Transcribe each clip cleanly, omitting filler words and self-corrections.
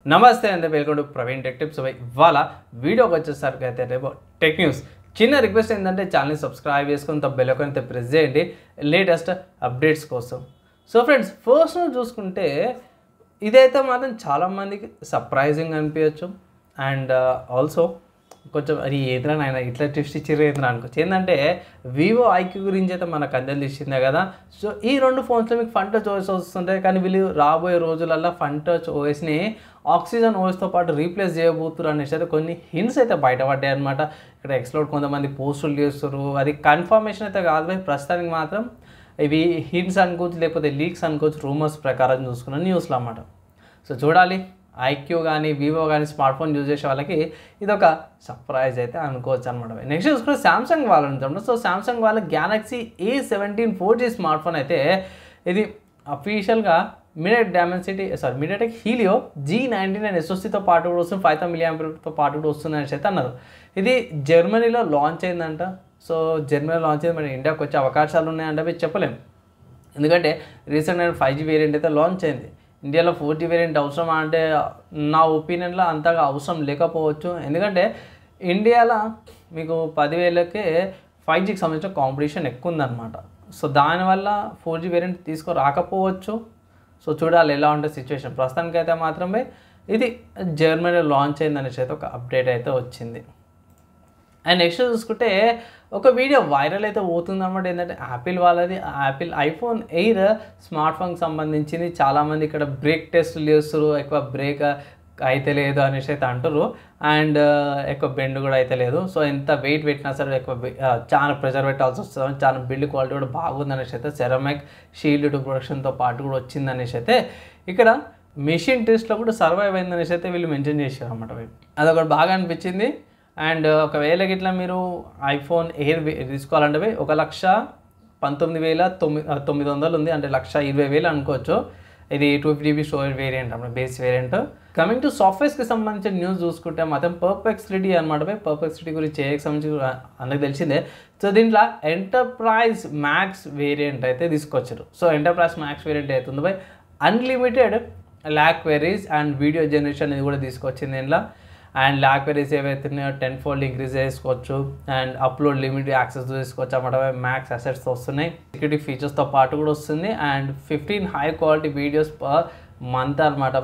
నమస్తే అండి, welcome to Praveen tech tips. ఇవాళ వీడియోకి వచ్చేసరికి అయితే రేపు టెక్ న్యూస్. చిన్న రిక్వెస్ట్ ఏంటంటే ఛానల్ని సబ్స్క్రైబ్ చేసుకుని బెల్ ఐకాన్ అయితే ప్రెస్ చేయండి లేటెస్ట్ అప్డేట్స్ కోసం. సో ఫ్రెండ్స్, ఫస్ట్ చూసుకుంటే ఇదైతే మాత్రం చాలామందికి సర్ప్రైజింగ్ అనిపించచ్చు అండ్ ఆల్సో కొంచెం అది ఏదైనా ఆయన ఇట్లా ట్విస్ట్ ఇచ్చారు ఏదైనా అనుకోవచ్చు. ఏంటంటే వివో ఐక్యూ గురించి అయితే మనకు అందరికీ ఇచ్చిందే కదా. సో ఈ రెండు ఫోన్స్లో మీకు ఫన్ టచ్ ఓఎస్ వస్తుంటాయి, కానీ వీళ్ళు రాబోయే రోజులల్లో ఫన్ టచ్ ఓఎస్ని ఆక్సిజన్ ఓఎస్తో పాటు రీప్లేస్ చేయబోతున్నారు అనేసి అయితే కొన్ని హింట్స్ అయితే బయటపడ్డాయి అనమాట. ఇక్కడ ఎక్స్ప్లోర్ కొంతమంది పోస్టులు చేస్తారు, అది కన్ఫర్మేషన్ అయితే కాదు, ప్రస్తుతానికి మాత్రం ఇవి హింట్స్ అనుకోవచ్చు, లేకపోతే లీక్స్ అనుకోవచ్చు, రూమర్స్ ప్రకారం చూసుకున్న న్యూస్లో అన్నమాట. సో చూడాలి, ఐక్యూ కానీ వివో కానీ స్మార్ట్ ఫోన్ యూజ్ చేసే వాళ్ళకి ఇదొక సర్ప్రైజ్ అయితే అనుకోవచ్చు అనమాట. నెక్స్ట్ చూసుకుంటే సామ్సంగ్ వాళ్ళ నుంచి. సో సామ్సంగ్ వాళ్ళ Galaxy A17 4G smart phone అయితే ఇది అఫీషియల్గా మీడియాటెక్ హీలియో G99 SoCతో పాటు కూడా వస్తుంది, 5000 mAhతో పాటు కూడా వస్తుంది అనేసి అయితే అన్నారు. ఇది జర్మనీలో లాంచ్ అయిందంట. సో జర్మనీలో లాంచ్ అయింది, మన ఇండియాకి వచ్చే అవకాశాలు ఉన్నాయంటే చెప్పలేము, ఎందుకంటే రీసెంట్గా 5G వేరియంట్ అయితే లాంచ్ అయింది. ఇండియాలో 4G వేరియంట్ అవసరమా అంటే నా ఒపీనియన్లో అంతగా అవసరం లేకపోవచ్చు, ఎందుకంటే ఇండియాలో మీకు 10,000కే 5Gకి సంబంధించిన కాంపిటీషన్ ఎక్కువ ఉందన్నమాట. సో దానివల్ల 4G వేరియంట్ తీసుకురాకపోవచ్చు. సో చూడాలి ఎలా ఉంటుంది సిచ్యువేషన్. ప్రస్తుతానికైతే మాత్రమే ఇది జర్మనీలో లాంచ్ అయింది అనేసి అయితే ఒక అప్డేట్ అయితే వచ్చింది. అండ్ నెక్స్ట్ చూసుకుంటే ఒక వీడియో వైరల్ అయితే పోతుంది అనమాట. ఏంటంటే యాపిల్ వాళ్ళది, యాపిల్ ఐఫోన్ 8 స్మార్ట్ ఫోన్కి సంబంధించింది. చాలామంది ఇక్కడ బ్రేక్ టెస్ట్లు చేస్తారు, ఎక్కువ బ్రేక్ అయితే లేదు అనేసి అయితే అంటారు, అండ్ ఎక్కువ బెండ్ కూడా అయితే లేదు. సో ఎంత వెయిట్ పెట్టినా సరే ఎక్కువ చాలా ప్రెజర్ పెట్టాల్సి వస్తుంది, చాలా బిల్డ్ క్వాలిటీ కూడా బాగుంది అనేసి అయితే సెరామిక్ షీల్డ్ టు ప్రొడక్షన్తో పాటు కూడా వచ్చింది అనేసి అయితే ఇక్కడ మెషిన్ టెస్ట్లో కూడా సర్వైవ్ అయింది అనేసి అయితే వీళ్ళు మెన్షన్ చేశారు అనమాట. అదొకటి బాగా అనిపించింది. అండ్ ఒకవేళ ఇట్లా మీరు ఐఫోన్ 8 తీసుకోవాలంటే 1,19,900 ఉంది, అంటే 1,20,000 అనుకోవచ్చు. ఇది 250GB స్టోరేజ్ వేరియంట్ అన్నమాట, బేస్ వేరియంట్. కమింగ్ టు సాఫ్ట్వేర్స్కి సంబంధించిన న్యూస్ చూసుకుంటే మాత్రం పర్ప్లెక్సిటీ అనమాట. పర్ప్లెక్సిటీ గురించి ఏకి సంబంధించి అందరికి తెలిసిందే. సో దీంట్లో ఎంటర్ప్రైజ్ మ్యాక్స్ వేరియంట్ అయితే తీసుకొచ్చారు. సో ఎంటర్ప్రైజ్ మ్యాక్స్ వేరియంట్ అవుతుంది unlimited lakh queries and video generation ఇది కూడా తీసుకొచ్చింది దీంట్లో. అండ్ ల్యాక్ క్వెరీస్ ఏవైతున్నాయో 10-fold ఇంక్రీజ్ చేసుకోవచ్చు, అండ్ అప్లోడ్ లిమిట్ యాక్సెస్ చేసుకోవచ్చు అన్నమాట. మ్యాక్స్ అసెట్స్ వస్తున్నాయి, సెక్యూరిటీ ఫీచర్స్తో పాటు కూడా వస్తుంది, and 15 high quality videos per month అనమాట.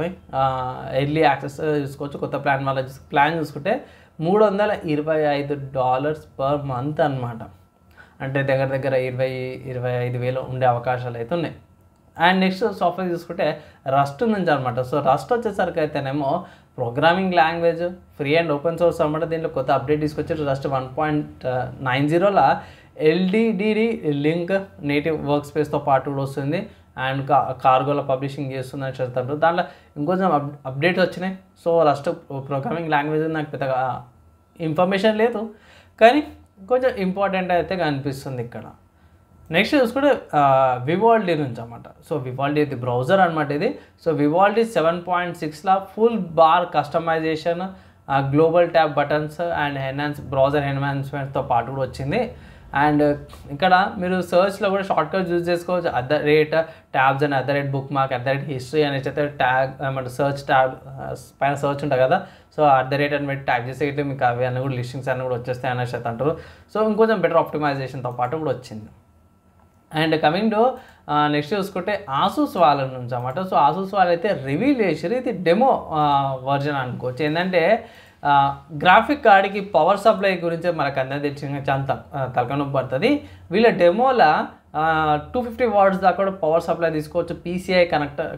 ఎర్లీ యాక్సెస్ చూసుకోవచ్చు. కొత్త ప్లాన్ వల్ల ప్లాన్ చూసుకుంటే $325 పర్ మంత్ అనమాట, అంటే దగ్గర 20,000-25,000 ఉండే అవకాశాలు అయితే ఉన్నాయి. అండ్ నెక్స్ట్ సాఫ్ట్వేర్ చూసుకుంటే రస్ట్ నుంచి అనమాట. సో రస్ట్ వచ్చేసరికి అయితేనేమో programming language free and open source అనమాట. దీంట్లో కొత్త అప్డేట్ తీసుకొచ్చారు. రస్ట్ 1.90లో LDDD లింక్ నేటివ్ వర్క్ స్పేస్తో పాటు కూడా వస్తుంది, అండ్ కార్గోలో పబ్లిషింగ్ చేస్తుందని చెప్తారు. దాంట్లో ఇంకొంచెం అప్డేట్స్ వచ్చినాయి. సో రస్ట్ ప్రోగ్రామింగ్ లాంగ్వేజ్ నాకు పెద్దగా ఇన్ఫర్మేషన్ లేదు, కానీ కొంచెం ఇంపార్టెంట్ అయితే కనిపిస్తుంది ఇక్కడ. నెక్స్ట్ చూసుకుంటే వివాల్డీ నుంచి అనమాట. సో వివాల్డీ ఇది బ్రౌజర్ అనమాట ఇది. సో వివాల్డీ 7.6లో full bar customisation, global tab buttons and browser ఎన్హాన్స్మెంట్తో పాటు కూడా వచ్చింది. అండ్ ఇక్కడ మీరు సర్చ్లో కూడా షార్ట్ కట్ యూజ్ చేసుకోవచ్చు. @ట్యాబ్స్ అని @bookmark @history అనేసి అయితే ట్యాగ్ ఏమంటే సర్చ్ ట్యాబ్ పైన సర్చ్ ఉంటుంది కదా. సో అని పెట్టి ట్యాగ్ చేసే మీకు అవి అన్నీ కూడా లిస్టింగ్స్ అన్నీ కూడా వచ్చేస్తాయి అనేసి అయితే అంటారు. సో ఇంకొంచెం బెటర్ ఆప్టిమైజేషన్తో పాటు కూడా వచ్చింది. అండ్ కమింగ్ టు నెక్స్ట్ చూసుకుంటే ఆసూస్ వాళ్ళ నుంచి అన్నమాట. సో ఆసూస్ వాళ్ళు అయితే రివీల్ చేసారు, ఇది డెమో వర్జన్ అనుకోవచ్చు. ఏంటంటే గ్రాఫిక్ కార్డ్కి పవర్ సప్లై గురించి మనకు అందరికీ తెలిసిన చాలా తలకనొప్పి పడుతుంది. వీళ్ళ డెమోలో 250 watts దాకా కూడా పవర్ సప్లై తీసుకోవచ్చు. PCI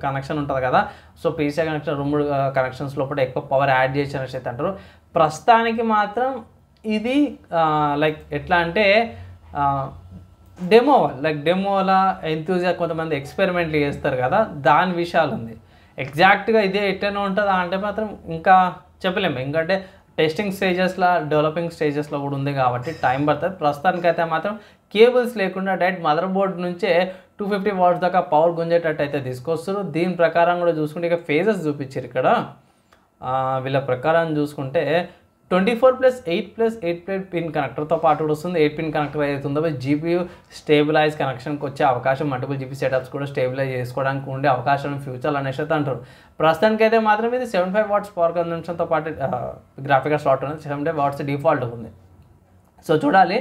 కనెక్షన్ ఉంటుంది కదా. సో PCI కనెక్షన్ 2 కనెక్షన్స్ లోపల ఎక్కువ పవర్ యాడ్ చేసి అనేసి అయితే అంటారు. ప్రస్తుతానికి మాత్రం ఇది లైక్ ఎట్లా అంటే డెమోలా ఎంతూజియాస్ట్ కొంతమంది ఎక్స్పెరిమెంట్లు చేస్తారు కదా, దాని విషయాలు ఉంది. ఎగ్జాక్ట్గా ఇదే ఎట్లనే ఉంటుందా అంటే మాత్రం ఇంకా చెప్పలేము, ఎందుకంటే టెస్టింగ్ స్టేజెస్లో డెవలపింగ్ స్టేజెస్లో కూడా ఉంది కాబట్టి టైం పడుతుంది. ప్రస్తుతానికైతే మాత్రం కేబుల్స్ లేకుండా డైరెక్ట్ మదర్ బోర్డ్ నుంచే 250 watts దాకా పవర్ గుంజేటట్టు అయితే తీసుకొస్తారు. దీని ప్రకారం కూడా చూసుకుంటే ఇక ఫేజెస్ చూపించారు ఇక్కడ. వీళ్ళ ప్రకారం చూసుకుంటే 24+8+8 పిన్ కనెక్టర్తో పాటు కూడా వస్తుంది. 8 పిన్ కనెక్టర్ ఏదైతే ఉందో జీపీయూ స్టేబిలైజ్ కనెక్షన్కి వచ్చే అవకాశం, మల్టిపుల్ జీపీ సెటప్స్ కూడా స్టేబిలైజ్ చేసుకోవడానికి ఉండే అవకాశం ఫ్యూచర్లో అనేసి అయితే అంటారు. ప్రస్తుతానికి అయితే మాత్రం ఇది 75 వాట్స్ పవర్ కన్జంప్షన్తో పాటు గ్రాఫికల్ స్లాట్ ఉంది. 75 వాట్స్ డిఫాల్ట్ ఉంది. సో చూడాలి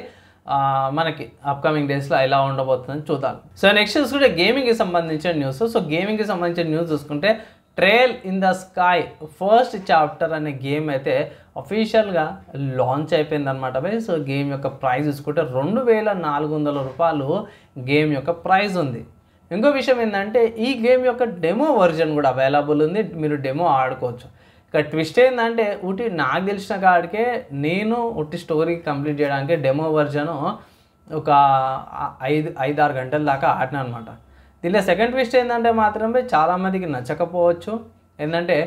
మనకి అప్కమింగ్ డేస్లో ఎలా ఉండబోతుందని చూద్దాం. సో నెక్స్ట్ చూసుకుంటే గేమింగ్కి సంబంధించిన న్యూస్. సో గేమింగ్కి సంబంధించిన న్యూస్ చూసుకుంటే trail in the sky first chapter అనే గేమ్ అయితే అఫీషియల్గా లాంచ్ అయిపోయింది అనమాట. సో గేమ్ యొక్క ప్రైస్ చూసుకుంటే 2400 రూపాయలు గేమ్ యొక్క ప్రైస్ ఉంది. ఇంకో విషయం ఏంటంటే ఈ గేమ్ యొక్క డెమో వర్జన్ కూడా అవైలబుల్ ఉంది, మీరు డెమో ఆడుకోవచ్చు. ఇక ట్విస్ట్ ఏంటంటే నాకు తెలిసిన కాడికే నేను స్టోరీ కంప్లీట్ చేయడానికి డెమో వర్జను ఒక 5-6 గంటల దాకా ఆడినా అనమాట. దీనిలో సెకండ్ ట్విస్ట్ ఏంటంటే మాత్రమే చాలామందికి నచ్చకపోవచ్చు. ఏంటంటే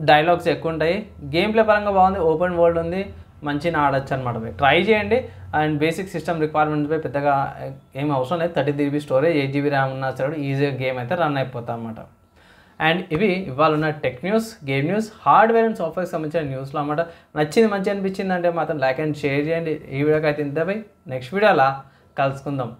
డైలాగ్స్ ఎక్కువ ఉంటాయి, గేమ్ ప్లే పరంగా బాగుంది, ఓపెన్ వరల్డ్ ఉంది, మంచిగా ఆడచ్చు అనమాట. ట్రై చేయండి. అండ్ బేసిక్ సిస్టమ్ రిక్వైర్మెంట్స్పై పెద్దగా ఏం అవసరం లేదు. 30 GB స్టోరేజ్, 8 GB ర్యామ్ ఉన్నా సరే ఈజీగా గేమ్ అయితే రన్ అయిపోతుంది అనమాట. అండ్ ఇవి ఇవాళ ఉన్న tech news, game news, hardware and సాఫ్ట్వేర్కి సంబంధించిన న్యూస్లో అనమాట. నచ్చింది మంచి అనిపించింది అంటే మాత్రం లైక్ అండ్ షేర్ చేయండి. ఈ వీడియోకి అయితే ఇంతపై నెక్స్ట్ వీడియోలా కలుసుకుందాం.